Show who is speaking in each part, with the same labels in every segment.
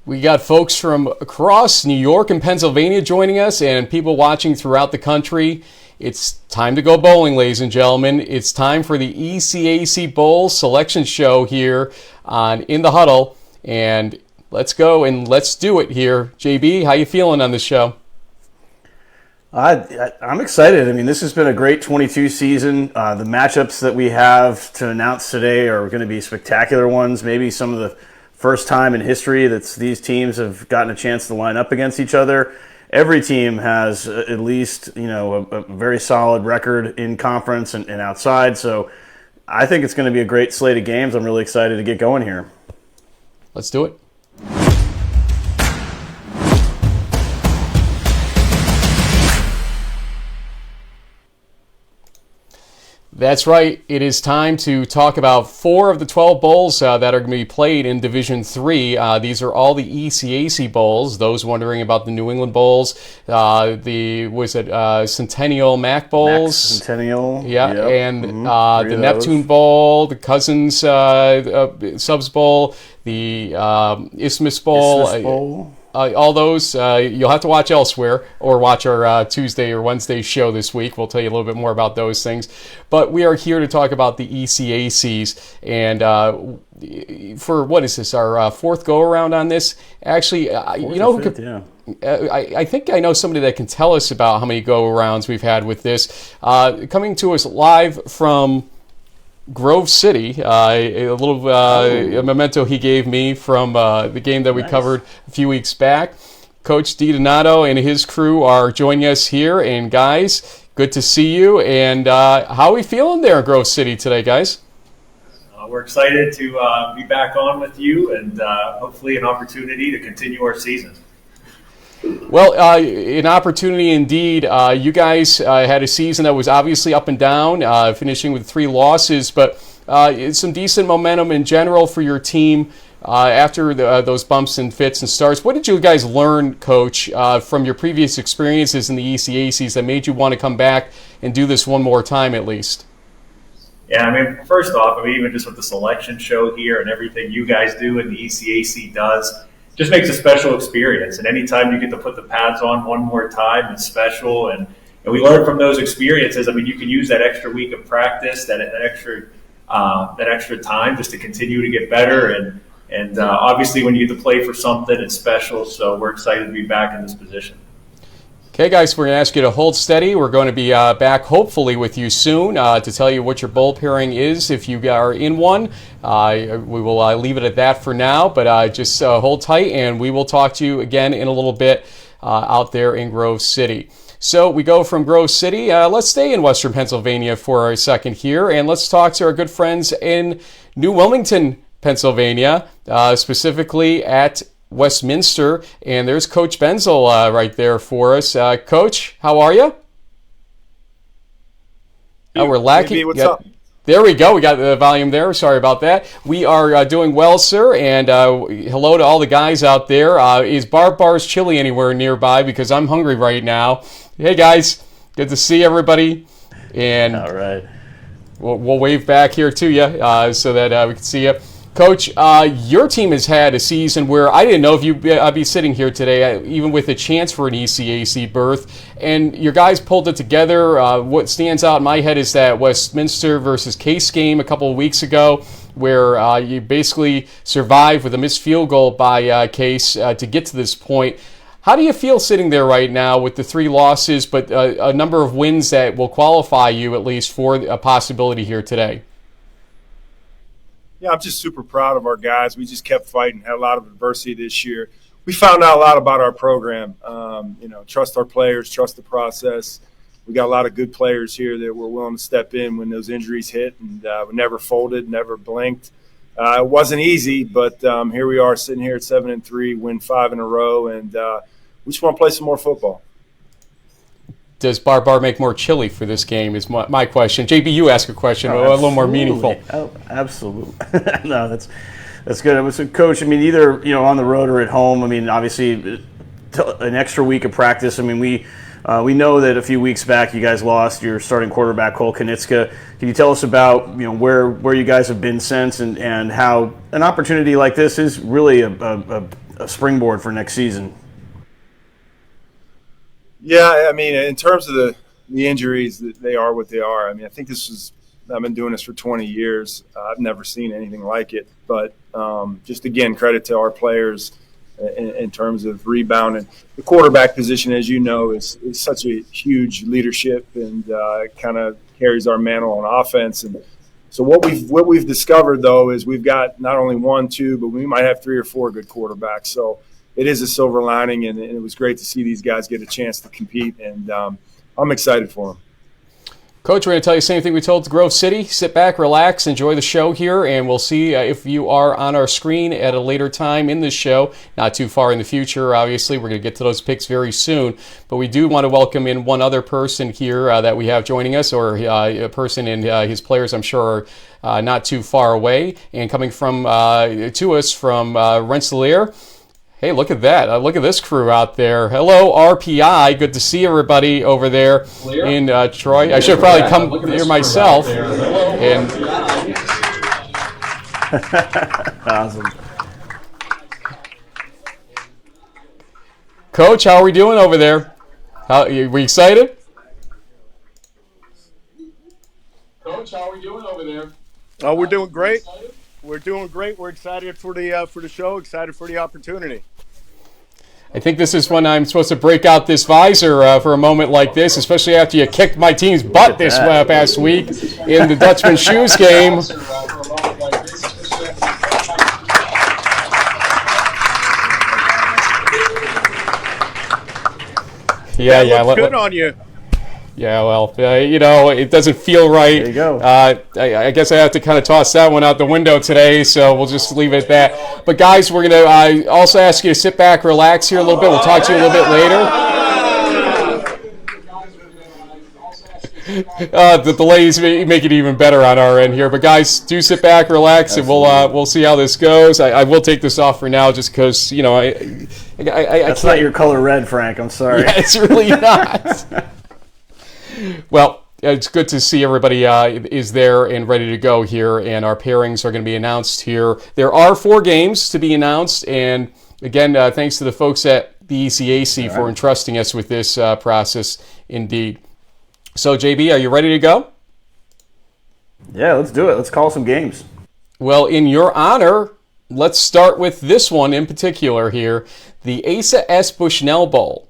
Speaker 1: We got folks from across New York and Pennsylvania joining us and people watching throughout the country. It's time to go bowling, ladies and gentlemen. It's time for the ECAC Bowl selection show here on In the Huddle. And let's go and let's do it here. JB, how you feeling on this show?
Speaker 2: I'm excited. I mean, this has been a great 22 season. The matchups that we have to announce today are going to be spectacular ones. Maybe some of the first time in history that these teams have gotten a chance to line up against each other. Every team has at least, a very solid record in conference and outside. So I think it's going to be a great slate of games. I'm really excited to get going here.
Speaker 1: Let's do it. That's right. It is time to talk about 4 of the 12 bowls that are going to be played in Division 3. These are all the ECAC bowls. Those wondering about the New England bowls, Centennial Mac bowls?
Speaker 2: Centennial.
Speaker 1: Yeah,
Speaker 2: yep.
Speaker 1: And the Neptune Bowl, the Cousins Subs Bowl, the Isthmus Bowl. All those, you'll have to watch elsewhere or watch our Tuesday or Wednesday show this week. We'll tell you a little bit more about those things. But we are here to talk about the ECACs. And for, what is this, our fourth go-around on this? Actually, I think I know somebody that can tell us about how many go-arounds we've had with this. Coming to us live from Grove City, a little a memento he gave me from the game that we covered a few weeks back. Coach DiDonato and his crew are joining us here. And guys, good to see you. And how are we feeling there in Grove City today, guys?
Speaker 3: We're excited to be back on with you and hopefully an opportunity to continue our season.
Speaker 1: Well, an opportunity indeed. You guys had a season that was obviously up and down, finishing with 3 losses, but some decent momentum in general for your team after those bumps and fits and starts. What did you guys learn, Coach, from your previous experiences in the ECACs that made you want to come back and do this one more time at least?
Speaker 3: Yeah, I mean, first off, even just with the selection show here and everything you guys do and the ECAC does, just makes a special experience. And anytime you get to put the pads on one more time, it's special. And we learn from those experiences. I mean, you can use that extra week of practice, that extra time just to continue to get better. And obviously when you get to play for something, it's special. So we're excited to be back in this position.
Speaker 1: Okay, guys, we're going to ask you to hold steady. We're going to be back hopefully with you soon to tell you what your bowl pairing is if you are in one. We will leave it at that for now, but just hold tight, and we will talk to you again in a little bit out there in Grove City. So we go from Grove City. Let's stay in Western Pennsylvania for a second here, and let's talk to our good friends in New Wilmington, Pennsylvania, specifically at Westminster, and there's Coach Benzel right there for us. Coach, how are you? We're lacking.
Speaker 4: What's up?
Speaker 1: There we go. We got the volume there. Sorry about that. We are doing well, sir, and hello to all the guys out there. Is Bar's Chili anywhere nearby? Because I'm hungry right now. Hey, guys. Good to see everybody. And
Speaker 2: all right.
Speaker 1: We'll wave back here to you so that we can see you. Coach, your team has had a season where I didn't know if I'd be sitting here today, even with a chance for an ECAC berth, and your guys pulled it together. What stands out in my head is that Westminster versus Case game a couple of weeks ago, where you basically survived with a missed field goal by Case to get to this point. How do you feel sitting there right now with the 3 losses, but a number of wins that will qualify you at least for a possibility here today?
Speaker 4: Yeah, I'm just super proud of our guys. We just kept fighting, had a lot of adversity this year. We found out a lot about our program. Trust our players, trust the process. We got a lot of good players here that were willing to step in when those injuries hit, and we never folded, never blinked. It wasn't easy, but here we are sitting here at 7-3, win 5 in a row, and we just want to play some more football.
Speaker 1: Does Bar make more chili for this game is my question. JB, you ask a question, a little more meaningful.
Speaker 2: Oh, absolutely. No, that's good. So, Coach, I mean, either on the road or at home, I mean, obviously an extra week of practice. I mean, we know that a few weeks back you guys lost your starting quarterback, Cole Kanitzka. Can you tell us about where you guys have been since and how an opportunity like this is really a a springboard for next season.
Speaker 4: Yeah, I mean, in terms of the injuries, they are what they are. I mean, I think I've been doing this for 20 years. I've never seen anything like it. But just, again, credit to our players in terms of rebounding. The quarterback position, as you know, is such a huge leadership and kind of carries our mantle on offense. And so what we've discovered, though, is we've got not only 1, 2, but we might have 3 or 4 good quarterbacks. So it is a silver lining, and it was great to see these guys get a chance to compete, and I'm excited for them.
Speaker 1: Coach, we're going to tell you the same thing we told Grove City. Sit back, relax, enjoy the show here, and we'll see if you are on our screen at a later time in this show. Not too far in the future, obviously. We're going to get to those picks very soon. But we do want to welcome in one other person here that we have joining us, or a person and his players, I'm sure, are not too far away. And coming from to us from Rensselaer. Hey, look at that. Look at this crew out there. Hello, RPI. Good to see everybody over there in Troy. I should have probably come here myself. And
Speaker 2: Awesome.
Speaker 1: Coach, how are we doing over there? We excited? Coach, how are we doing over there?
Speaker 5: Oh, we're doing great. We're doing great. We're excited for the show. Excited for the opportunity.
Speaker 1: I think this is when I'm supposed to break out this visor for a moment like this, especially after you kicked my team's butt this past week in the Dutchman Shoes game.
Speaker 5: Yeah. Looks good on you.
Speaker 1: Yeah, well, it doesn't feel right.
Speaker 2: There you go.
Speaker 1: I guess I have to kind of toss that one out the window today, so we'll just leave it at that. But, guys, we're going to also ask you to sit back, relax here a little bit. We'll talk to you a little bit later. The delays make it even better on our end here. But, guys, do sit back, relax, and we'll see how this goes. I will take this off for now just because,
Speaker 2: That's not your color red, Frank. I'm sorry.
Speaker 1: Yeah, it's really not. Well, it's good to see everybody is there and ready to go here, and our pairings are going to be announced here. There are 4 games to be announced, and again, thanks to the folks at the ECAC for entrusting us with this process indeed. So, JB, are you ready to go?
Speaker 2: Yeah, let's do it. Let's call some games.
Speaker 1: Well, in your honor, let's start with this one in particular here, the Asa S. Bushnell Bowl.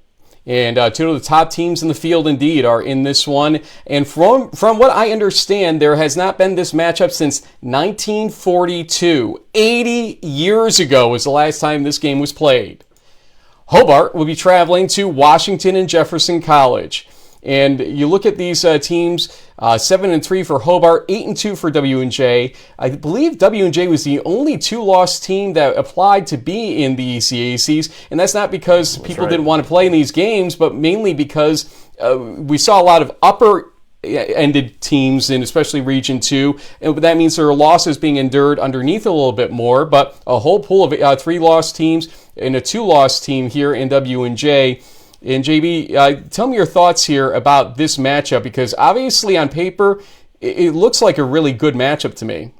Speaker 1: And 2 of the top teams in the field, indeed, are in this one. And from what I understand, there has not been this matchup since 1942. 80 years ago was the last time this game was played. Hobart will be traveling to Washington and Jefferson College. And you look at these teams, 7-3 for Hobart, 8-2 for W&J. I believe W&J was the only 2-loss team that applied to be in the ECACs, and that's not because people didn't want to play in these games, but mainly because we saw a lot of upper-ended teams, and especially Region 2, and that means there are losses being endured underneath a little bit more, but a whole pool of 3-loss teams and a 2-loss team here in W&J. And JB, tell me your thoughts here about this matchup, because obviously on paper, it looks like a really good matchup to me.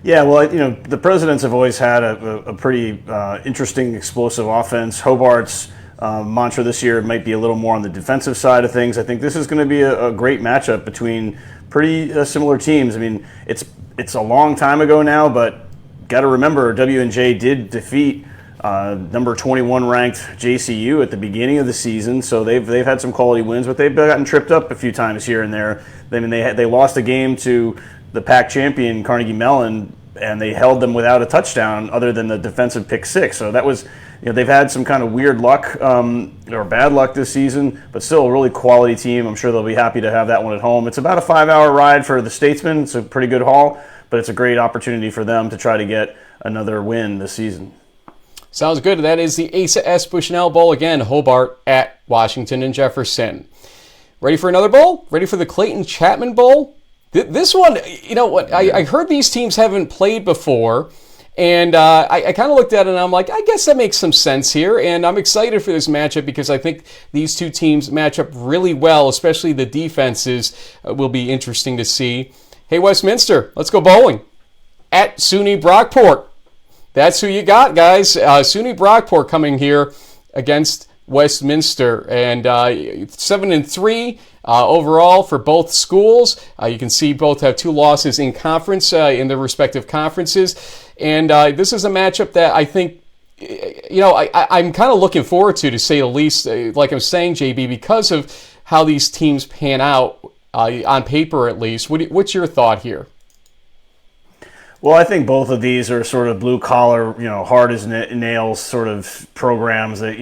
Speaker 2: Yeah, well, the Presidents have always had a pretty interesting, explosive offense. Hobart's mantra this year might be a little more on the defensive side of things. I think this is going to be a great matchup between pretty similar teams. I mean, it's a long time ago now, but got to remember W&J did defeat number 21 ranked JCU at the beginning of the season, so they've had some quality wins, but they've gotten tripped up a few times here and there. I mean, they lost a game to the PAC champion Carnegie Mellon, and they held them without a touchdown other than the defensive pick 6. So that was, they've had some kind of weird luck or bad luck this season, but still a really quality team. I'm sure they'll be happy to have that one at home. It's about a 5-hour ride for the Statesmen. It's a pretty good haul, but it's a great opportunity for them to try to get another win this season.
Speaker 1: Sounds good. That is the Asa S. Bushnell Bowl. Again, Hobart at Washington and Jefferson. Ready for another bowl? Ready for the Clayton Chapman Bowl? This one, I heard these teams haven't played before, and I kind of looked at it and I'm like, I guess that makes some sense here, and I'm excited for this matchup because I think these two teams match up really well, especially the defenses will be interesting to see. Hey, Westminster, let's go bowling. At SUNY Brockport. That's who you got, guys. SUNY Brockport coming here against Westminster, and 7-3 overall for both schools. You can see both have 2 losses in conference in their respective conferences, and this is a matchup that I think, I'm kind of looking forward to say the least. Like I'm saying, JB, because of how these teams pan out on paper, at least. What's your thought here?
Speaker 2: Well, I think both of these are sort of blue collar, hard as nails sort of programs that,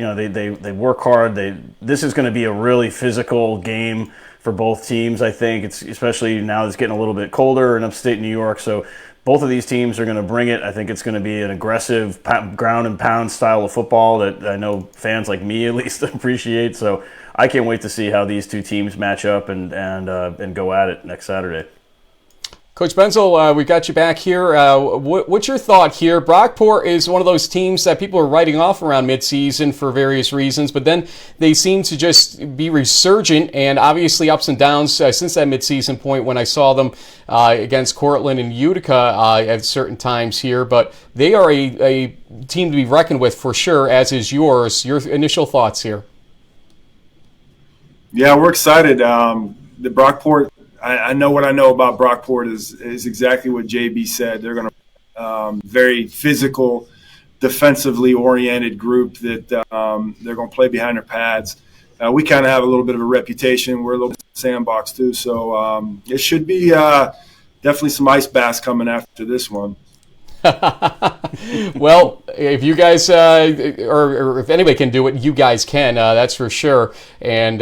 Speaker 2: they work hard. This is going to be a really physical game for both teams. I think it's especially now it's getting a little bit colder in upstate New York. So both of these teams are going to bring it. I think it's going to be an aggressive ground and pound style of football that I know fans like me at least appreciate. So I can't wait to see how these two teams match up and go at it next Saturday.
Speaker 1: Coach Benzel, we got you back here. What's your thought here? Brockport is one of those teams that people are writing off around midseason for various reasons, but then they seem to just be resurgent, and obviously ups and downs since that midseason point when I saw them against Cortland and Utica at certain times here. But they are a team to be reckoned with for sure, as is yours. Your initial thoughts here?
Speaker 4: Yeah, we're excited. The Brockport. I know what I know about Brockport is exactly what JB said. They're going to very physical, defensively oriented group that they're going to play behind their pads. We kind of have a little bit of a reputation. We're a little bit sandbox too, so it should be definitely some ice baths coming after this one.
Speaker 1: Well, if you guys, or if anybody can do it, you guys can, that's for sure. And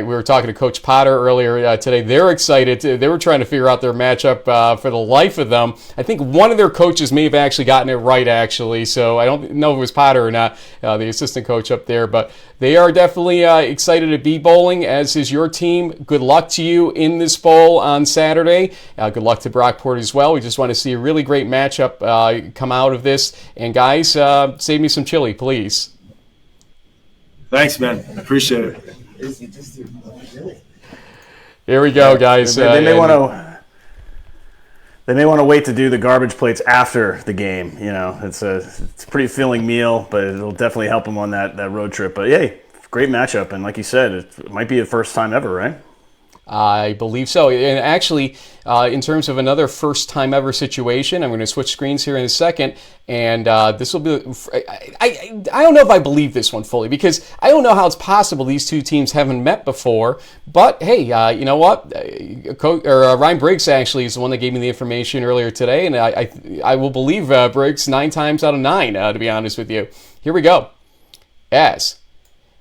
Speaker 1: we were talking to Coach Potter earlier today. They're excited. They were trying to figure out their matchup for the life of them. I think one of their coaches may have actually gotten it right, actually. So I don't know if it was Potter or not, the assistant coach up there. But they are definitely excited to be bowling, as is your team. Good luck to you in this bowl on Saturday. Good luck to Brockport as well. We just want to see a really great matchup come out of this. And guys, save me some chili, please.
Speaker 4: Thanks, man. Appreciate it.
Speaker 1: Here we go, guys.
Speaker 2: They may want to wait to do the garbage plates after the game. It's a pretty filling meal, but it'll definitely help them on that road trip. But hey, great matchup, and like you said, it might be the first time ever, right?
Speaker 1: I believe so. And actually, in terms of another first-time ever situation, I'm going to switch screens here in a second, and this will be... I don't know if I believe this one fully, because I don't know how it's possible these two teams haven't met before, but hey, you know what? Ryan Briggs actually is the one that gave me the information earlier today, and I will believe Briggs 9 times out of 9, to be honest with you. Here we go. As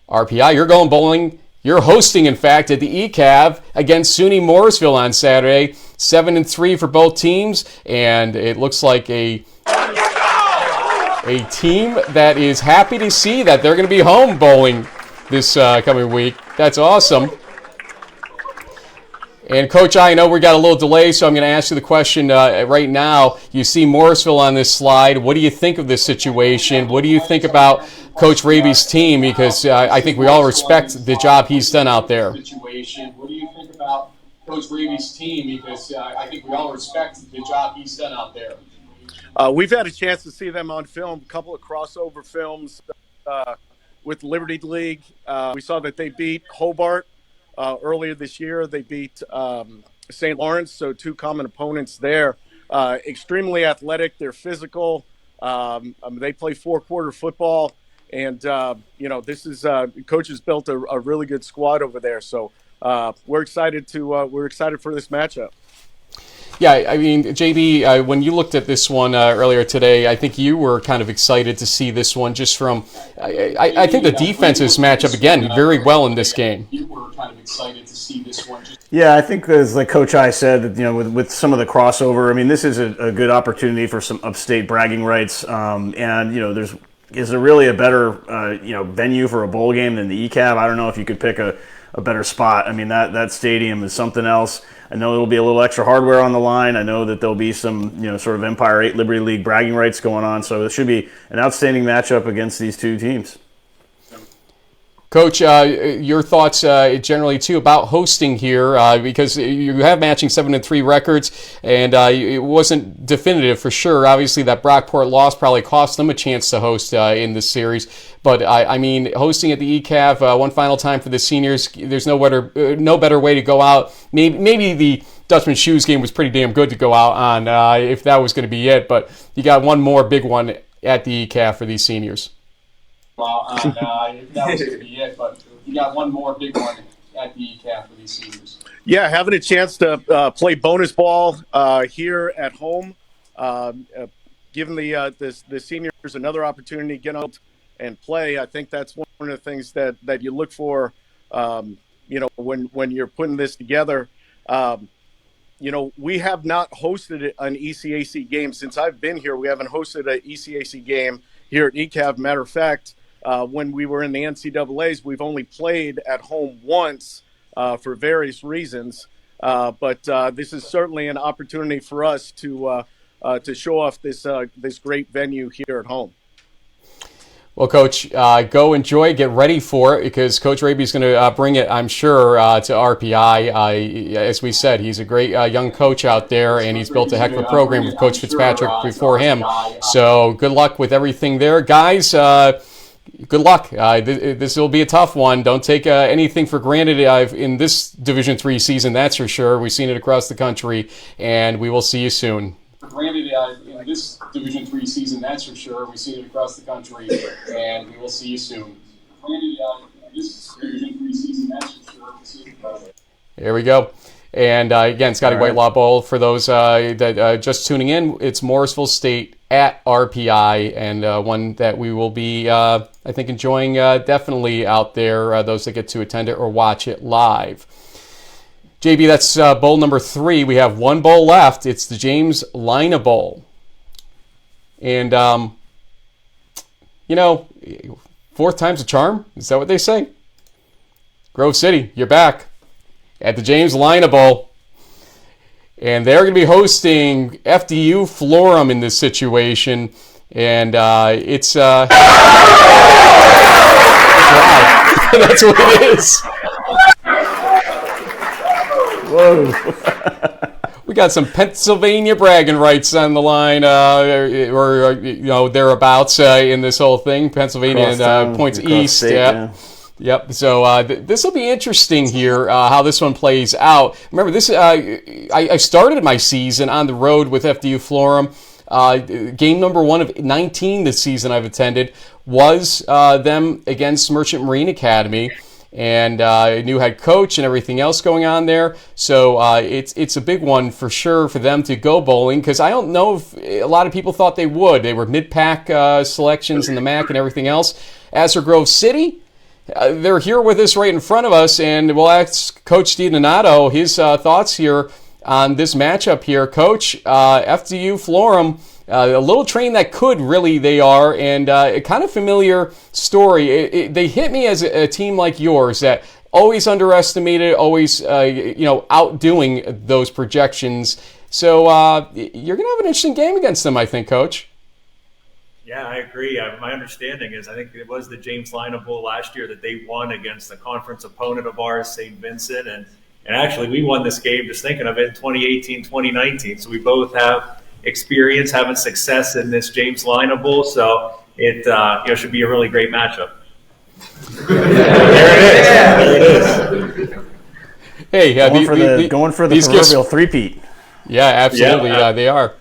Speaker 1: RPI, you're going bowling... You're hosting, in fact, at the ECAC against SUNY Morrisville on Saturday. 7-3 for both teams, and it looks like a team that is happy to see that they're going to be home bowling this coming week. That's awesome. And Coach, I know we got a little delay, so I'm going to ask you the question right now. You see Morrisville on this slide. What do you think of this situation? What do you think about Coach Raby's team? Because I think we all respect the job he's done out there. What do you think about Coach Raby's team? Because I think we all respect the job he's done out there.
Speaker 5: We've had a chance to see them on film, a couple of crossover films with Liberty League. We saw that they beat Hobart earlier this year. They beat St. Lawrence, so 2 common opponents there. Extremely athletic. They're physical. They play 4-quarter football. And, this is Coach has built a really good squad over there. So we're excited for this matchup.
Speaker 1: Yeah, I mean, JB, when you looked at this one earlier today, I think you were kind of excited to see this one just from I think the defenses match up, again, very well in this game. You were kind of excited to see this one.
Speaker 2: Yeah, I think as like Coach I said, with some of the crossover, I mean, this is a good opportunity for some upstate bragging rights. Is there really a better venue for a bowl game than the ECAC? I don't know if you could pick a better spot. I mean, that stadium is something else. I know there'll be a little extra hardware on the line. I know that there'll be some sort of Empire 8 Liberty League bragging rights going on. So it should be an outstanding matchup against these two teams.
Speaker 1: Coach, your thoughts generally too about hosting here, because you have matching 7-3 records, and it wasn't definitive for sure. Obviously, that Brockport loss probably cost them a chance to host in this series. But I mean, hosting at the ECAV one final time for the seniors, there's no better way to go out. Maybe the Dutchman Shoes game was pretty damn good to go out on if that was going to be it. But you got one more big one at the ECAV for these seniors. If that was going to be it, but you got one more big one at the ECAF for these seniors.
Speaker 5: Yeah, having a chance to play bonus ball here at home, giving the seniors another opportunity to get out and play. I think that's one of the things that you look for, when you're putting this together. We have not hosted an ECAC game since I've been here. We haven't hosted an ECAC game here at ECAV. Matter of fact, when we were in the NCAAs, we've only played at home once for various reasons. But this is certainly an opportunity for us to show off this great venue here at home.
Speaker 1: Well, Coach, go enjoy, get ready for it, because Coach Raby's going to bring it, I'm sure, to RPI. As we said, he's a great young coach out there, and he's built a heck of a program with Coach Fitzpatrick before him. So good luck with everything there. Guys, good luck. This will be a tough one. Don't take anything for granted in this Division III season, that's for sure. We've seen it across the country, and we will see you soon. Granted, in this Division III season, that's for sure. We've seen it across the country, and we will see you soon. Granted, in this Division III season, that's for sure. We'll see you. There we go. And again, Scotty Whitelaw Bowl, for those that just tuning in, it's Morrisville State at RPI, and one that we will be, I think, enjoying definitely out there, those that get to attend it or watch it live. JB, that's bowl number 3. We have one bowl left. It's the James Lina Bowl. And, fourth time's a charm. Is that what they say? Grove City, you're back at the James Lina Bowl. And they're going to be hosting FDU Florham in this situation. And it's... wow. That's what it is.
Speaker 2: Whoa.
Speaker 1: We got some Pennsylvania bragging rights on the line, or thereabouts in this whole thing. Pennsylvania and points east.
Speaker 2: State, yeah.
Speaker 1: Yep. So this will be interesting here, how this one plays out. Remember, this I started my season on the road with FDU Florham. Game number 1 of 19 this season I've attended was them against Merchant Marine Academy. And a new head coach and everything else going on there. So it's a big one for sure for them to go bowling, because I don't know if a lot of people thought they would. They were mid-pack selections in the MAC and everything else. As for Grove City, they're here with us right in front of us, and we'll ask Coach DiDonato his thoughts here on this matchup here. Coach, FDU Florham, a little train that could, really, they are, and a kind of familiar story. They hit me as a team like yours that always underestimated, always outdoing those projections. So you're going to have an interesting game against them, I think, Coach.
Speaker 3: Yeah, I agree. My understanding is I think it was the James Lina Bowl last year that they won against a conference opponent of ours, St. Vincent, and actually we won this game, just thinking of it, in 2018, 2019. So we both have experience having success in this James Lina Bowl, so it should be a really great matchup. There it is.
Speaker 1: Hey,
Speaker 2: going for the proverbial three-peat.
Speaker 1: Yeah, absolutely. Yeah, they are.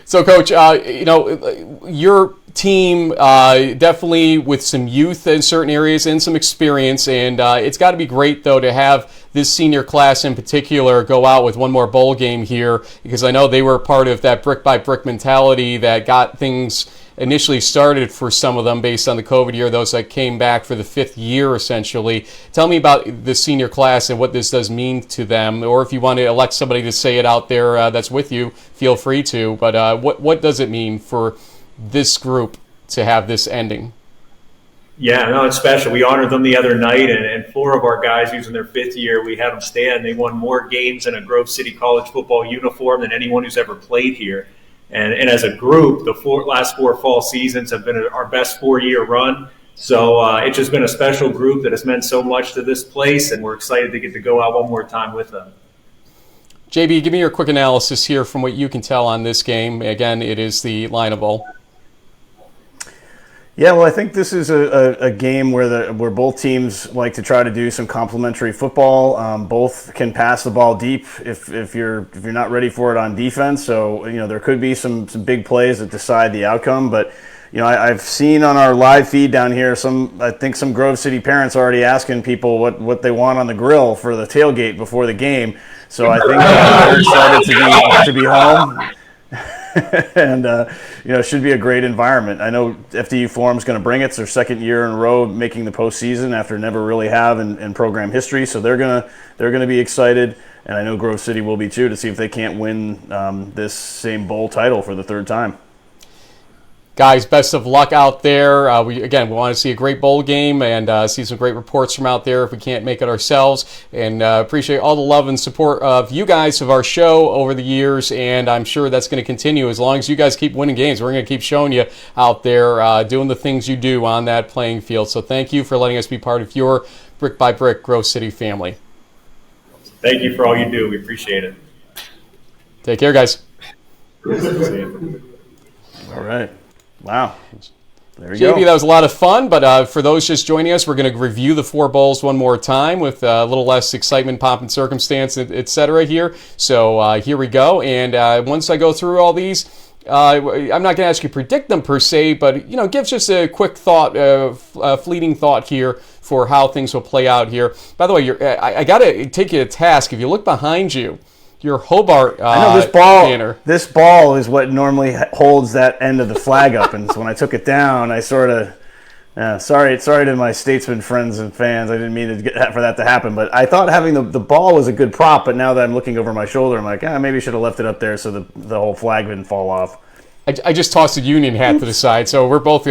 Speaker 1: So, Coach, your team definitely with some youth in certain areas and some experience, and it's got to be great, though, to have this senior class in particular go out with one more bowl game here, because I know they were part of that brick-by-brick mentality that got things initially started for some of them based on the COVID year, those that came back for the 5th year, essentially. Tell me about the senior class and what this does mean to them, or if you want to elect somebody to say it out there that's with you, feel free to. But what does it mean for this group to have this ending?
Speaker 3: Yeah, no, it's special. We honored them the other night, and 4 of our guys using their 5th year, we had them stand. They won more games in a Grove City College football uniform than anyone who's ever played here. And as a group, the last 4 fall seasons have been our best 4-year run. So it's just been a special group that has meant so much to this place, and we're excited to get to go out one more time with them.
Speaker 1: JB, give me your quick analysis here from what you can tell on this game. Again, it is the Lion Bowl.
Speaker 2: Yeah, well, I think this is a game where both teams like to try to do some complementary football. Both can pass the ball deep if you're not ready for it on defense. So there could be some big plays that decide the outcome. But I've seen on our live feed down here I think some Grove City parents already asking people what they want on the grill for the tailgate before the game. So I think they're excited to be home. And it should be a great environment. I know FDU Forum's going to bring it. It's their second year in a row making the postseason after never really have in program history. So they're gonna be excited, and I know Grove City will be too, to see if they can't win this same bowl title for the third time.
Speaker 1: Guys, best of luck out there. We want to see a great bowl game and see some great reports from out there if we can't make it ourselves. And appreciate all the love and support of you guys of our show over the years. And I'm sure that's going to continue as long as you guys keep winning games. We're going to keep showing you out there doing the things you do on that playing field. So thank you for letting us be part of your Brick by Brick Grove City family.
Speaker 3: Thank you for all you do. We appreciate it.
Speaker 1: Take care, guys.
Speaker 2: All right. Wow. There you
Speaker 1: JB,
Speaker 2: go.
Speaker 1: that was a lot of fun, but for those just joining us, we're going to review the 4 bowls one more time with a little less excitement, pomp, and circumstance, et cetera here. So here we go. And once I go through all these, I'm not going to ask you to predict them per se, but, give just a quick thought, fleeting thought here for how things will play out here. By the way, I got to take you to task. If you look behind you, your Hobart
Speaker 2: I know this ball.
Speaker 1: banner.
Speaker 2: This ball is what normally holds that end of the flag up, and so when I took it down, I sort of sorry to my Statesman friends and fans. I didn't mean for that to happen, but I thought having the ball was a good prop. But now that I'm looking over my shoulder, I'm like, maybe I should have left it up there so the whole flag didn't fall off.
Speaker 1: I just tossed a Union hat to the side, so we're both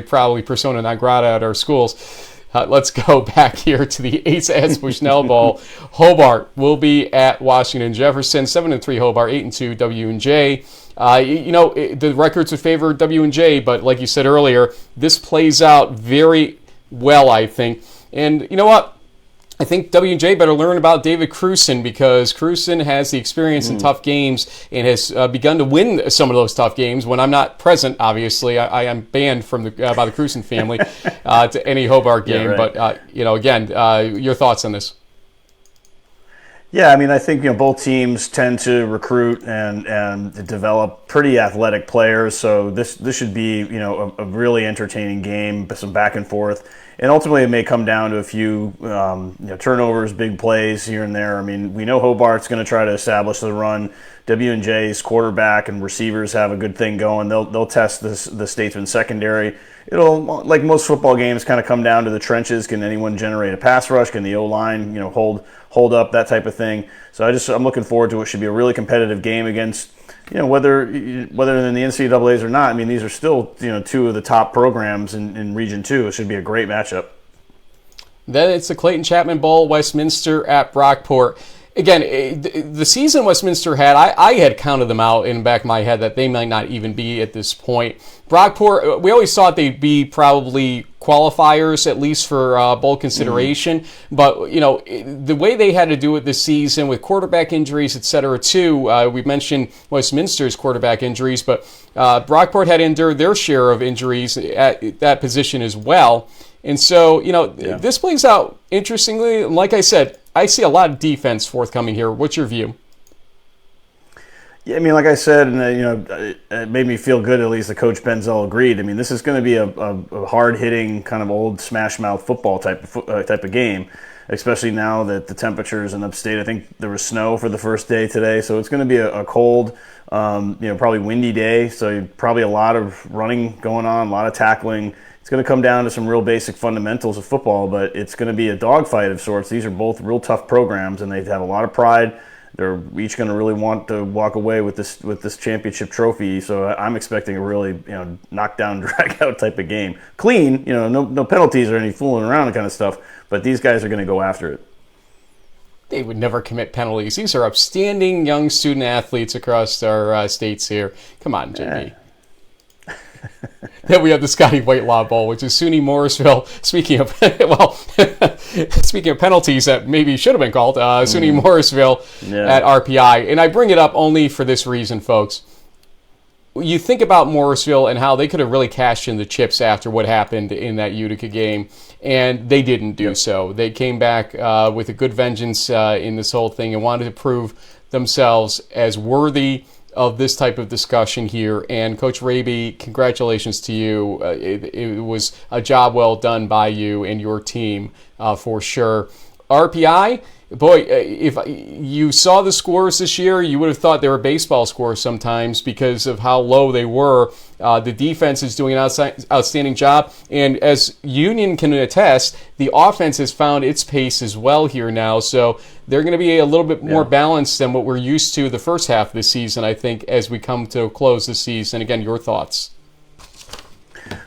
Speaker 1: probably persona non grata at our schools. Let's go back here to the Ace Bushnell Bowl. Hobart will be at Washington Jefferson. 7-3 Hobart, 8-2 W&J. The records would favor W&J, but like you said earlier, this plays out very well, I think. And you know what? I think W&J better learn about David Cruson, because Cruson has the experience in tough games and has begun to win some of those tough games. When I'm not present, obviously, I am banned from by the Cruson family to any Hobart game.
Speaker 2: Yeah, right.
Speaker 1: But your thoughts on this?
Speaker 2: Yeah, I mean, I think both teams tend to recruit and develop pretty athletic players. So this should be a really entertaining game, some back and forth. And ultimately, it may come down to a few turnovers, big plays here and there. I mean, we know Hobart's going to try to establish the run. W&J's quarterback and receivers have a good thing going. They'll test the Statesman secondary. It'll, like most football games, kind of come down to the trenches. Can anyone generate a pass rush? Can the O-line hold up, that type of thing? So I'm looking forward to it. It should be a really competitive game against whether in the NCAAs or not. I mean, these are still two of the top programs in Region 2. It should be a great matchup.
Speaker 1: Then it's the Clayton Chapman Bowl, Westminster at Brockport. Again, the season Westminster had, I had counted them out in the back of my head that they might not even be at this point. Brockport, we always thought they'd be probably qualifiers, at least for bowl consideration. But, the way they had to do it this season with quarterback injuries, et cetera, too, we mentioned Westminster's quarterback injuries, but Brockport had endured their share of injuries at that position as well. And so, this plays out interestingly. Like I said, I see a lot of defense forthcoming here. What's your view?
Speaker 2: Yeah, I mean, like I said, and it made me feel good. At least the coach Benzel agreed. I mean, this is going to be a hard-hitting, kind of old smash-mouth football type of game, especially now that the temperatures in upstate. I think there was snow for the first day today, so it's going to be a cold, probably windy day. So probably a lot of running going on, a lot of tackling. It's going to come down to some real basic fundamentals of football, but it's going to be a dogfight of sorts. These are both real tough programs, and they have a lot of pride. They're each going to really want to walk away with this championship trophy. So I'm expecting a really knockdown, drag out type of game. Clean, no penalties or any fooling around kind of stuff. But these guys are going to go after it.
Speaker 1: They would never commit penalties. These are upstanding young student athletes across our states here. Come on, JB. Then we have the Scotty Whitelaw Bowl, which is SUNY Morrisville. Speaking of, speaking of penalties that maybe should have been called, SUNY Morrisville at RPI. And I bring it up only for this reason, folks. You think about Morrisville and how they could have really cashed in the chips after what happened in that Utica game, and they didn't do so. They came back with a good vengeance in this whole thing and wanted to prove themselves as worthy of this type of discussion here. And Coach Raby, congratulations to you. It was a job well done by you and your team for sure. RPI, boy, if you saw the scores this year, you would have thought they were baseball scores sometimes because of how low they were. The defense is doing an outstanding job. And as Union can attest, the offense has found its pace as well here now. So they're going to be a little bit more balanced than what we're used to the first half of the season, I think, as we come to a close this season. Again, your thoughts?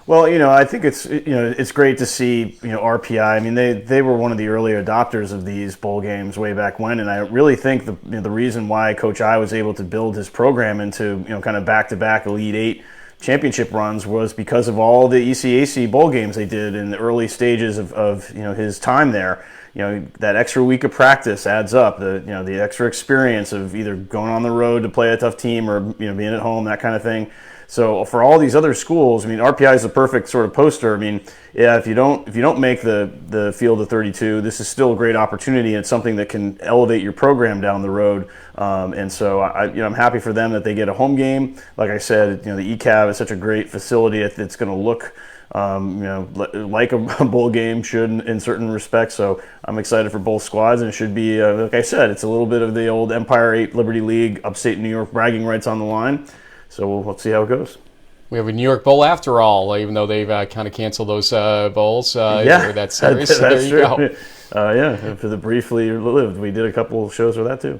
Speaker 2: Well, I think it's great to see, RPI. I mean, they were one of the early adopters of these bowl games way back when, and I really think the reason why Coach I was able to build his program into, kind of back-to-back Elite Eight championship runs was because of all the ECAC bowl games they did in the early stages of his time there. That extra week of practice adds up. The extra experience of either going on the road to play a tough team or being at home, that kind of thing. So for all these other schools, I mean, RPI is the perfect sort of poster. I mean, yeah, if you don't make the field of 32, this is still a great opportunity. And it's something that can elevate your program down the road. And so I'm happy for them that they get a home game. Like I said, the ECAB is such a great facility. It's going to look like a bowl game should in certain respects. So I'm excited for both squads, and it should be, like I said, it's a little bit of the old Empire 8 Liberty League, upstate New York bragging rights on the line. So let's see how it goes.
Speaker 1: We have a New York Bowl after all, even though they've kind of canceled those bowls. That series.
Speaker 2: That's
Speaker 1: there you
Speaker 2: true.
Speaker 1: go.
Speaker 2: For the briefly lived, we did a couple shows with that too.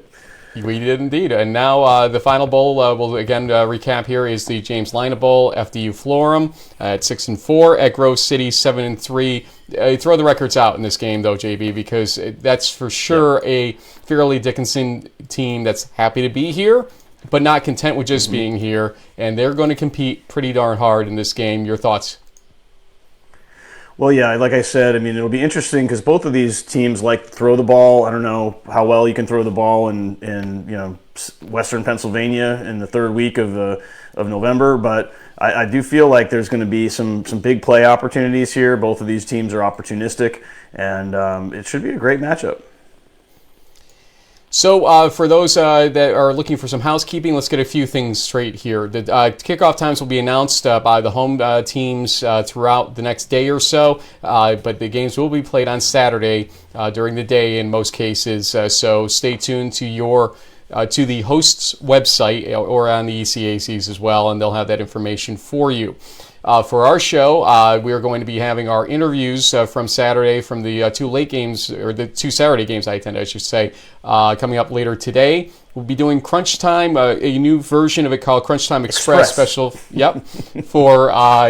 Speaker 1: We did indeed. And now the final bowl, we'll again recap here, is the James Lina Bowl, FDU Florham at 6-4, at Grove City 7-3. Throw the records out in this game, though, JB, because that's for sure a Fairleigh Dickinson team that's happy to be here, but not content with just being here, and they're going to compete pretty darn hard in this game. Your thoughts?
Speaker 2: Well, yeah, like I said, I mean, it'll be interesting because both of these teams like to throw the ball. I don't know how well you can throw the ball in Western Pennsylvania in the third week of November, but I do feel like there's going to be some big play opportunities here. Both of these teams are opportunistic, and it should be a great matchup.
Speaker 1: So for those that are looking for some housekeeping, let's get a few things straight here. The kickoff times will be announced by the home teams throughout the next day or so, but the games will be played on Saturday during the day in most cases. So stay tuned to to the host's website or on the ECAC's as well, and they'll have that information for you. For our show, we are going to be having our interviews from Saturday from the two late games, or the two Saturday games, I should say, coming up later today. We'll be doing Crunch Time, a new version of it called Crunch Time Express special, for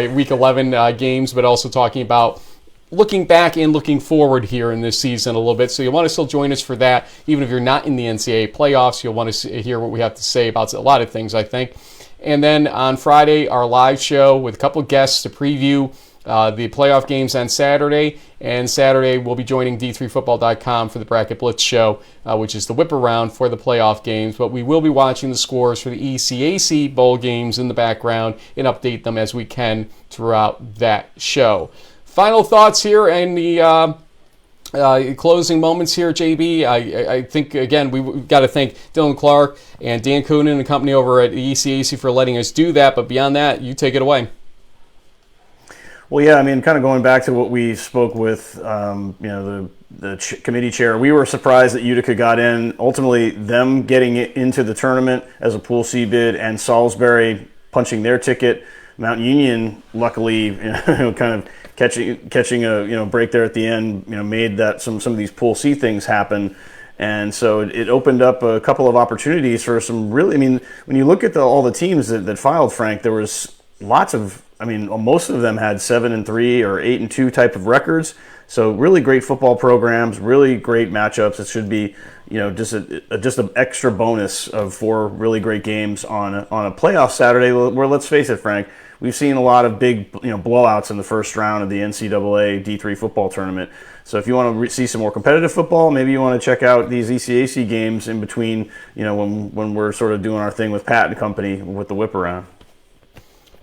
Speaker 1: Week 11 games, but also talking about looking back and looking forward here in this season a little bit. So you'll want to still join us for that. Even if you're not in the NCAA playoffs, you'll want to hear what we have to say about a lot of things, I think. And then on Friday, our live show with a couple guests to preview the playoff games on Saturday. And Saturday, we'll be joining D3Football.com for the Bracket Blitz show, which is the whip around for the playoff games. But we will be watching the scores for the ECAC bowl games in the background and update them as we can throughout that show. Final thoughts here and the closing moments here, JB. I think, again, we've got to thank Dylan Clark and Dan Coonan and company over at the ECAC for letting us do that. But beyond that, you take it away.
Speaker 2: Well, yeah, I mean, kind of going back to what we spoke with, the committee chair, we were surprised that Utica got in. Ultimately, them getting into the tournament as a Pool C bid and Salisbury punching their ticket. Mount Union, luckily, kind of catching a break there at the end, made that some of these Pool C things happen. And so it opened up a couple of opportunities for some really, I mean, when you look at all the teams that filed, Frank, there was lots of I mean, most of them had 7-3 or 8-2 type of records. So really great football programs, really great matchups. It should be, just an extra bonus of 4 really great games on a playoff Saturday. Where, let's face it, Frank, we've seen a lot of big blowouts in the first round of the NCAA D3 football tournament. So if you want to see some more competitive football, maybe you want to check out these ECAC games in between. When we're sort of doing our thing with Pat and company with the whip around.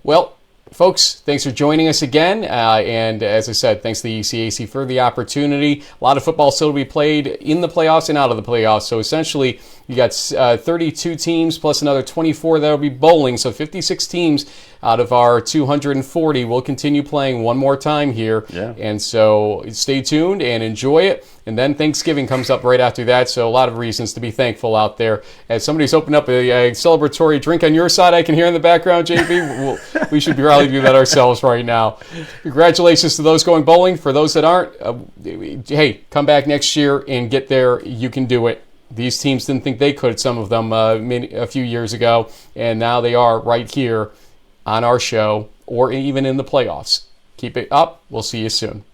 Speaker 1: Well, folks, thanks for joining us again. And as I said, thanks to the ECAC for the opportunity. A lot of football still to be played in the playoffs and out of the playoffs. So essentially, you got 32 teams plus another 24 that will be bowling. So 56 teams out of our 240 will continue playing one more time here.
Speaker 2: Yeah.
Speaker 1: And so stay tuned and enjoy it. And then Thanksgiving comes up right after that, so a lot of reasons to be thankful out there. As somebody's opened up a celebratory drink on your side, I can hear in the background, JB. We should probably do that ourselves right now. Congratulations to those going bowling. For those that aren't, hey, come back next year and get there. You can do it. These teams didn't think they could, some of them, a few years ago, and now they are right here on our show or even in the playoffs. Keep it up. We'll see you soon.